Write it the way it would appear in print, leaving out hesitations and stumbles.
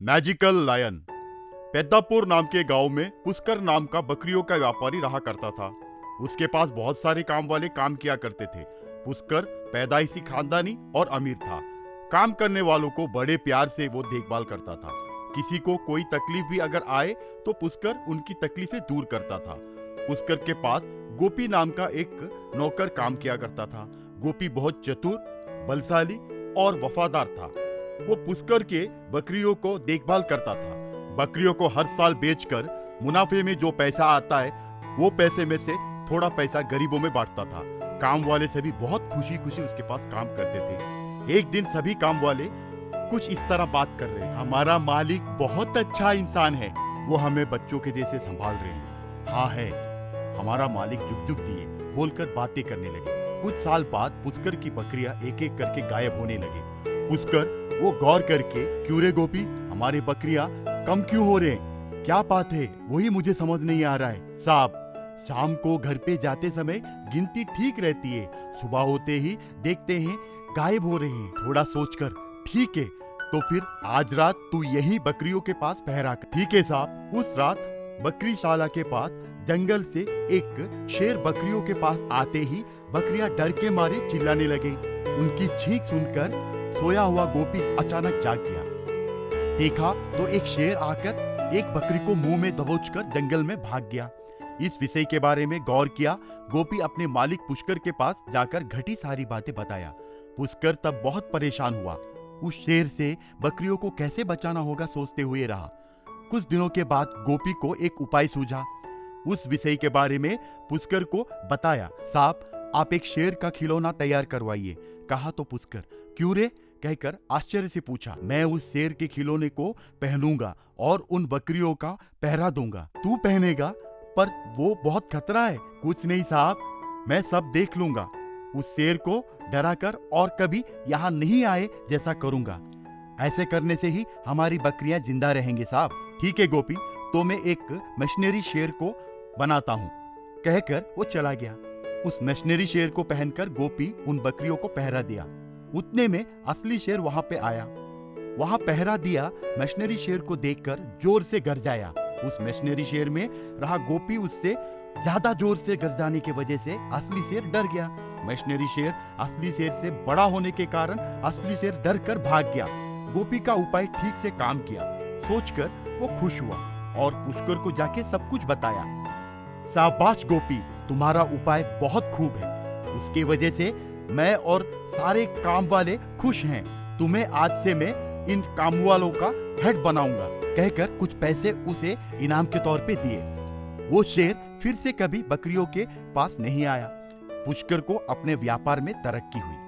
Magical lion. पेद्दापुर नाम के गांव में पुष्कर नाम का बकरियों का व्यापारी रहा करता था। उसके पास बहुत सारे काम वाले काम किया करते थे। पुष्कर पैदाइशी खानदानी और अमीर था। काम करने वालों को बड़े प्यार से वो देखभाल करता था। किसी को कोई तकलीफ भी अगर आए तो पुष्कर उनकी तकलीफें दूर करता था। पुष्कर के पास गोपी नाम का एक नौकर काम किया करता था। गोपी बहुत चतुर, बलशाली और वफादार था। वो पुष्कर के बकरियों को देखभाल करता था। बकरियों को हर साल बेचकर मुनाफे में जो पैसा आता है वो पैसे में से थोड़ा पैसा गरीबों में बांटता था। काम वाले सभी बहुत खुशी खुशी उसके पास काम करते थे। एक दिन सभी काम वाले कुछ इस तरह बात कर रहे हैं, हमारा मालिक बहुत अच्छा इंसान है, वो हमें बच्चों के जैसे संभाल रहे हैं। हाँ है, हमारा मालिक जुग जुग जिए, बोलकर बातें करने लगे। कुछ साल बाद पुष्कर की बकरियां एक एक करके गायब होने लगे। पुष्कर वो गौर करके, क्यों रे गोपी, हमारे बकरियां कम क्यों हो रहे, क्या बात है, वही मुझे समझ नहीं आ रहा है। साहब, शाम को घर पे जाते समय गिनती ठीक रहती है, सुबह होते ही देखते हैं गायब हो रहे हैं। थोड़ा सोचकर, ठीक है, तो फिर आज रात तू यही बकरियों के पास पहरा कर। ठीक है साहब। उस रात बकरीशाला के पास जंगल से एक शेर बकरियों के पास आते ही बकरियां डर के मारे चिल्लाने लगे। उनकी चीख सुनकर सोया हुआ गोपी अचानक जाग गया। देखा तो एक शेर आकर एक बकरी को मुंह में दबोचकर जंगल में भाग गया। इस विषय के बारे में गौर किया। गोपी अपने मालिक पुष्कर के पास जाकर घटी सारी बातें बताया। पुष्कर तब बहुत परेशान हुआ। उस शेर से बकरियों को कैसे बचाना होगा सोचते हुए रहा। कुछ दिनों के बाद गोपी को एक उपाय सूझा। उस विषय के बारे में पुष्कर को बताया। साहब, आप एक शेर का खिलौना तैयार करवाइए। कहा तो पुष्कर, क्यों रे, कहकर आश्चर्य से पूछा। मैं उस शेर के खिलौने को पहनूंगा और उन बकरियों का पहरा दूंगा। तू पहनेगा? पर वो बहुत खतरा है। कुछ नहीं साहब, मैं सब देख लूंगा। उस शेर को डराकर और कभी यहाँ नहीं आए जैसा करूंगा। ऐसे करने से ही हमारी बकरियां जिंदा रहेंगे साहब। ठीक है गोपी, तो मैं एक मशीनरी शेर को बनाता हूँ, कहकर वो चला गया। उस मशीनरी शेर को पहनकर गोपी उन बकरियों को पहरा दिया। उतने में असली शेर वहां पे आया। वहां पहरा दिया मशीनरी शेर को देखकर जोर से गरजाया। उस मशीनरी शेर में रहा गोपी उससे ज्यादा जोर से गरजाने की वजह से असली शेर डर गया। मशीनरी शेर असली शेर से बड़ा होने के कारण असली शेर डर कर भाग गया। गोपी का उपाय ठीक से काम किया सोचकर वो खुश हुआ और पुष्कर को जाके सब कुछ बताया। शाबाश गोपी, तुम्हारा उपाय बहुत खूब है। उसकी वजह से मैं और सारे काम वाले खुश हैं। तुम्हें आज से मैं इन काम वालों का हेड बनाऊंगा, कहकर कुछ पैसे उसे इनाम के तौर पे दिए। वो शेर फिर से कभी बकरियों के पास नहीं आया। पुष्कर को अपने व्यापार में तरक्की हुई।